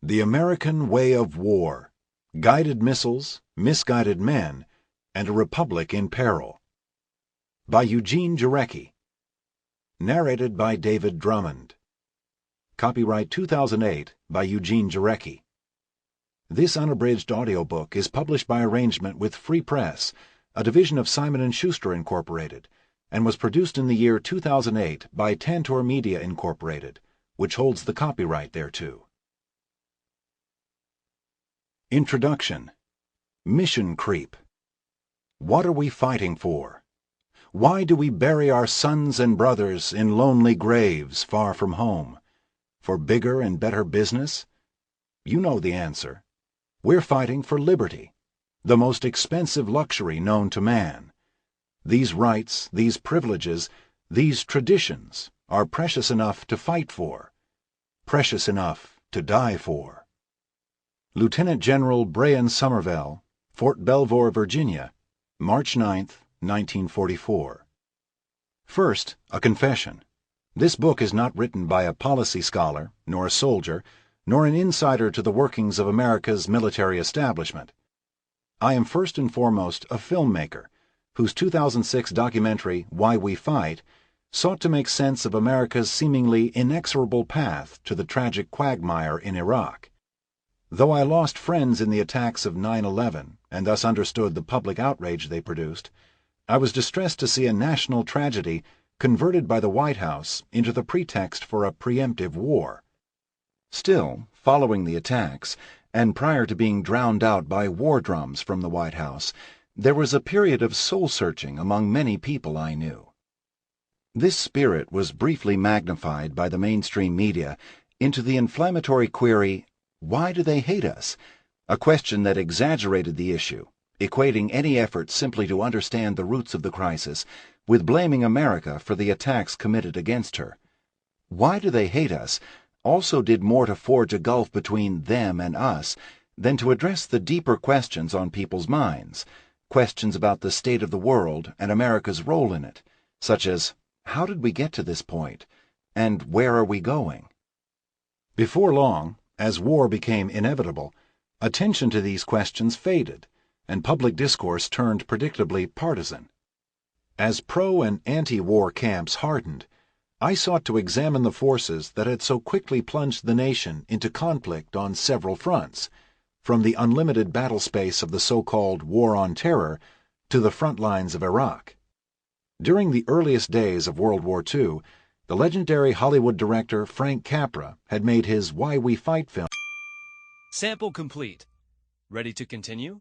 The American Way of War, Guided Missiles, Misguided Men, and a Republic in Peril. By Eugene Jarecki. Narrated by David Drummond. Copyright 2008 by Eugene Jarecki. This unabridged audiobook is published by arrangement with Free Press, a division of Simon & Schuster Incorporated, and was produced in the year 2008 by Tantor Media Incorporated, which holds the copyright thereto. Introduction. Mission Creep. What are we fighting for? Why do we bury our sons and brothers in lonely graves far from home? For bigger and better business? You know the answer. We're fighting for liberty, the most expensive luxury known to man. These rights, these privileges, these traditions are precious enough to fight for, precious enough to die for. Lieutenant General Brian Somervell, Fort Belvoir, Virginia, March 9, 1944. First, a confession. This book is not written by a policy scholar, nor a soldier, nor an insider to the workings of America's military establishment. I am first and foremost a filmmaker, whose 2006 documentary, Why We Fight, sought to make sense of America's seemingly inexorable path to the tragic quagmire in Iraq. Though I lost friends in the attacks of 9/11 and thus understood the public outrage they produced, I was distressed to see a national tragedy converted by the White House into the pretext for a preemptive war. Still, following the attacks, and prior to being drowned out by war drums from the White House, there was a period of soul-searching among many people I knew. This spirit was briefly magnified by the mainstream media into the inflammatory query, "Why do they hate us?" A question that exaggerated the issue, equating any effort simply to understand the roots of the crisis with blaming America for the attacks committed against her. "Why do they hate us?" also did more to forge a gulf between them and us than to address the deeper questions on people's minds, questions about the state of the world and America's role in it, such as, how did we get to this point, and where are we going? Before long, as war became inevitable, attention to these questions faded, and public discourse turned predictably partisan. As pro- and anti-war camps hardened, I sought to examine the forces that had so quickly plunged the nation into conflict on several fronts, from the unlimited battle space of the so-called War on Terror to the front lines of Iraq. During the earliest days of World War II, the legendary Hollywood director Frank Capra had made his Why We Fight film. Sample complete. Ready to continue?